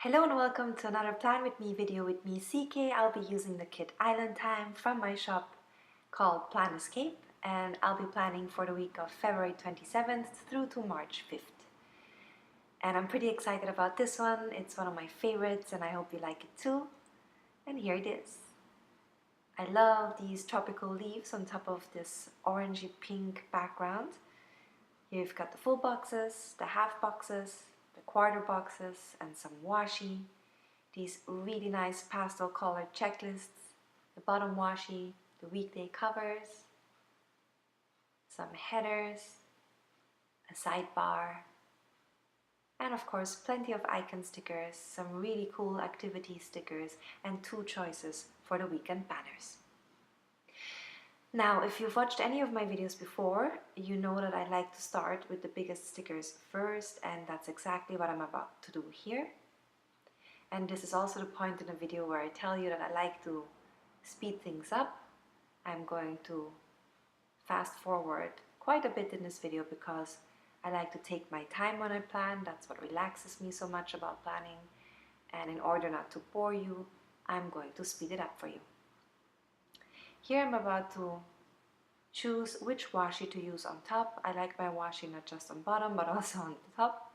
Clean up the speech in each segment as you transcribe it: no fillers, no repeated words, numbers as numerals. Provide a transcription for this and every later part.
Hello and welcome to another Plan With Me video with me, CK. I'll be using the kit Island Time from my shop called Plan Escape, and I'll be planning for the week of February 27th through to March 5th. And I'm pretty excited about this one. It's one of my favorites and I hope you like it too. And here it is. I love these tropical leaves on top of this orangey pink background. Here you've got the full boxes, the half boxes, the quarter boxes, and some washi. These really nice pastel colored checklists, the bottom washi, the weekday covers, some headers, a sidebar, and of course plenty of icon stickers, some really cool activity stickers, and two choices for the weekend banners. Now, if you've watched any of my videos before, you know that I like to start with the biggest stickers first, and that's exactly what I'm about to do here. And this is also the point in the video where I tell you that I like to speed things up. I'm going to fast forward quite a bit in this video because I like to take my time when I plan. That's what relaxes me so much about planning. And in order not to bore you, I'm going to speed it up for you. Here I'm about to choose which washi to use on top. I like my washi not just on bottom but also on the top.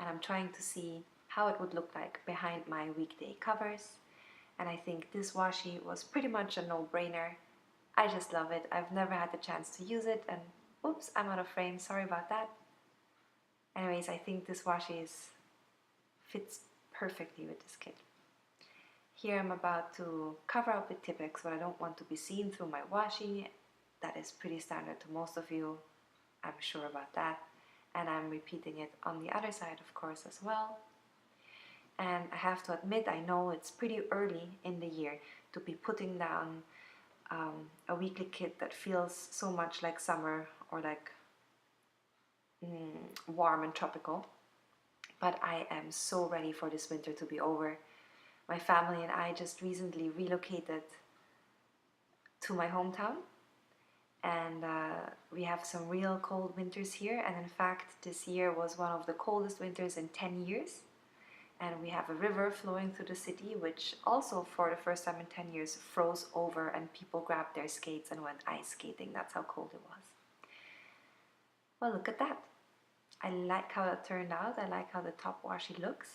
And I'm trying to see how it would look like behind my weekday covers. And I think this washi was pretty much a no-brainer. I just love it. I've never had the chance to use it and oops, I'm out of frame, sorry about that. Anyways, I think this washi fits perfectly with this kit. Here I'm about to cover up with Tipp-Ex what I don't want to be seen through my washi. That is pretty standard to most of you, I'm sure about that. And I'm repeating it on the other side, of course, as well. And I have to admit, I know it's pretty early in the year to be putting down a weekly kit that feels so much like summer or like warm and tropical. But I am so ready for this winter to be over. My family and I just recently relocated to my hometown. And we have some real cold winters here, and in fact this year was one of the coldest winters in 10 years. And we have a river flowing through the city which also for the first time in 10 years froze over and people grabbed their skates and went ice skating. That's how cold it was. Well, look at that. I like how that turned out. I like how the top washi looks.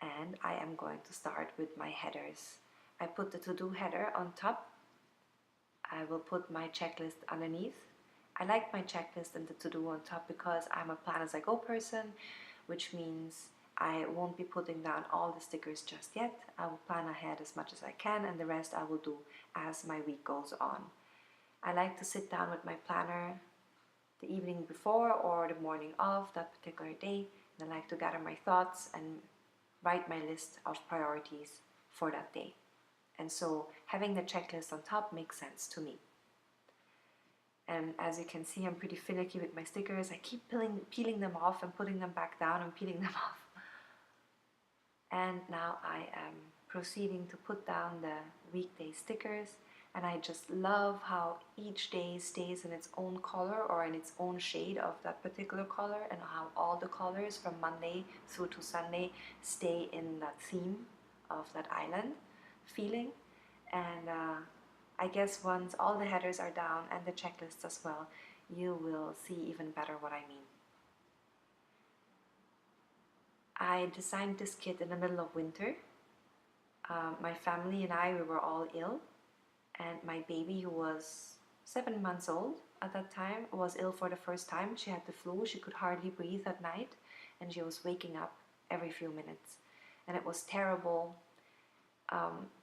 And I am going to start with my headers. I put the to-do header on top. I will put my checklist underneath. I like my checklist and the to-do on top because I'm a plan as I go person, which means I won't be putting down all the stickers just yet. I will plan ahead as much as I can, and the rest I will do as my week goes on. I like to sit down with my planner the evening before or the morning of that particular day, and I like to gather my thoughts and write my list of priorities for that day. And so having the checklist on top makes sense to me. And as you can see, I'm pretty finicky with my stickers. I keep peeling them off and putting them back down and peeling them off. And now I am proceeding to put down the weekday stickers, and I just love how each day stays in its own color or in its own shade of that particular color, and how all the colors from Monday through to Sunday stay in that theme of that island feeling. And I guess once all the headers are down and the checklists as well, you will see even better what I mean. I designed this kit in the middle of winter. My family and I, we were all ill, and my baby, who was 7 months old at that time, was ill for the first time. She had the flu, she could hardly breathe at night, and she was waking up every few minutes. And it was terrible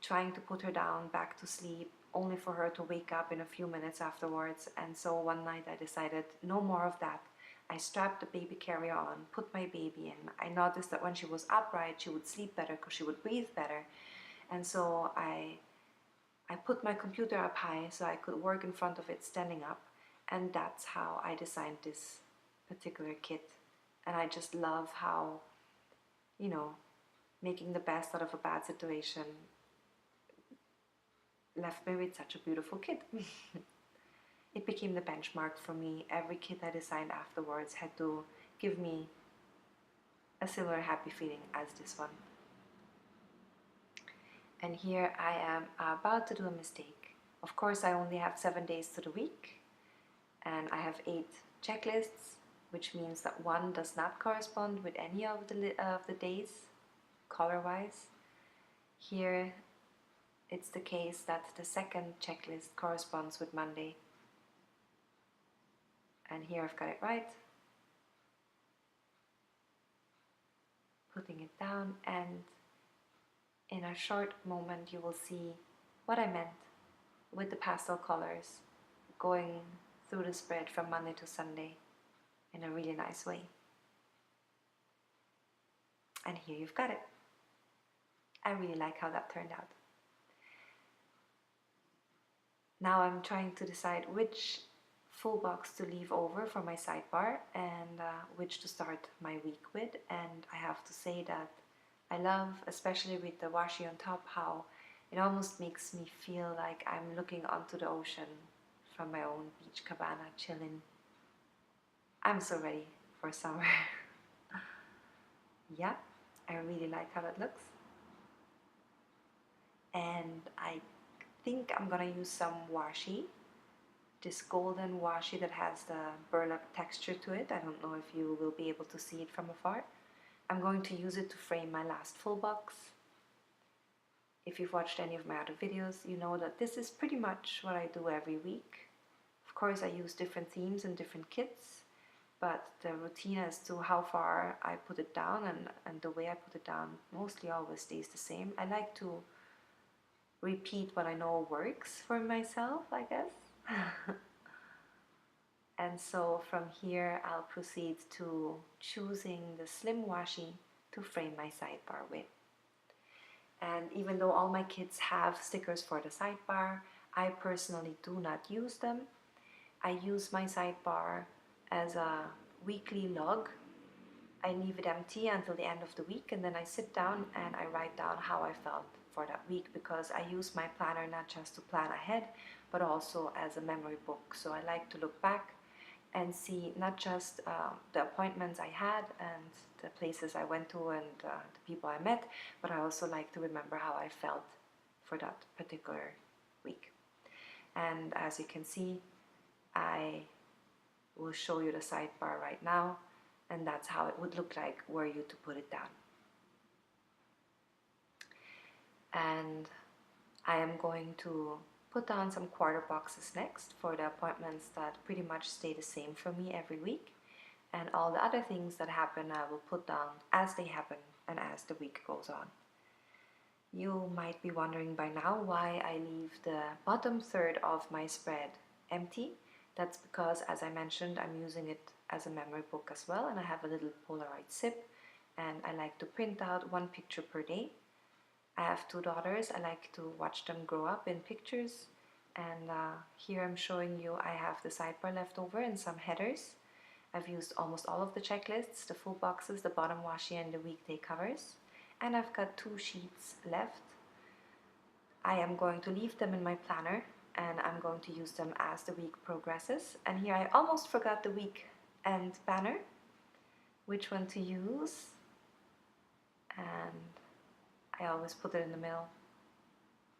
trying to put her down back to sleep, only for her to wake up in a few minutes afterwards. And so one night I decided no more of that. I strapped the baby carrier on, put my baby in. I noticed that when she was upright, she would sleep better because she would breathe better. And so I put my computer up high so I could work in front of it standing up. And that's how I designed this particular kit. And I just love how, you know, making the best out of a bad situation left me with such a beautiful kit. It became the benchmark for me. Every kit I designed afterwards had to give me a similar happy feeling as this one. And here I am about to do a mistake. Of course, I only have 7 days to the week, and I have 8 checklists, which means that one does not correspond with any of the days, color-wise. Here, it's the case that the second checklist corresponds with Monday. And here I've got it right. Putting it down, and in a short moment you will see what I meant with the pastel colors going through the spread from Monday to Sunday in a really nice way. And here you've got it. I really like how that turned out. Now I'm trying to decide which full box to leave over for my sidebar and which to start my week with. And I have to say that I love, especially with the washi on top, how it almost makes me feel like I'm looking onto the ocean from my own beach cabana, chilling. I'm so ready for summer. Yeah, I really like how it looks. And I think I'm gonna use some washi, this golden washi that has the burlap texture to it. I don't know if you will be able to see it from afar. I'm going to use it to frame my last full box. If you've watched any of my other videos, you know that this is pretty much what I do every week. Of course, I use different themes and different kits, but the routine as to how far I put it down and the way I put it down mostly always stays the same. I like to repeat what I know works for myself, I guess. And so from here I'll proceed to choosing the slim washi to frame my sidebar with. And even though all my kits have stickers for the sidebar, I personally do not use them. I use my sidebar as a weekly log. I leave it empty until the end of the week, and then I sit down and I write down how I felt for that week, because I use my planner not just to plan ahead, but also as a memory book. So I like to look back and see not just the appointments I had and the places I went to and the people I met, but I also like to remember how I felt for that particular week. And as you can see, I will show you the sidebar right now, and that's how it would look like were you to put it down. And I am going to put down some quarter boxes next for the appointments that pretty much stay the same for me every week, and all the other things that happen I will put down as they happen and as the week goes on. You might be wondering by now why I leave the bottom third of my spread empty. That's because, as I mentioned, I'm using it as a memory book as well, and I have a little Polaroid zip, and I like to print out 1 picture per day. I have 2 daughters. I like to watch them grow up in pictures, and here I'm showing you I have the sidebar left over and some headers. I've used almost all of the checklists, the full boxes, the bottom washi and the weekday covers, and I've got 2 sheets left. I am going to leave them in my planner, and I'm going to use them as the week progresses. And here I almost forgot the week end banner, which one to use, and I always put it in the middle.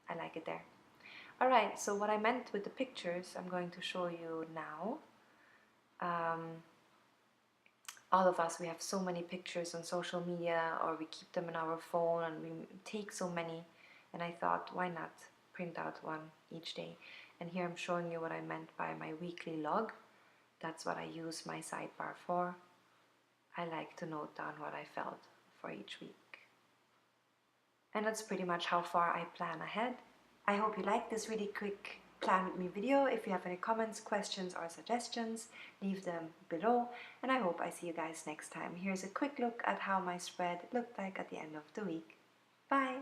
I like it there. Alright, so what I meant with the pictures, I'm going to show you now. All of us, we have so many pictures on social media, or we keep them in our phone, and we take so many, and I thought, why not print out one each day? And here I'm showing you what I meant by my weekly log. That's what I use my sidebar for. I like to note down what I felt for each week. And that's pretty much how far I plan ahead. I hope you liked this really quick plan with me video. If you have any comments, questions or suggestions, leave them below, and I hope I see you guys next time. Here's a quick look at how my spread looked like at the end of the week. Bye!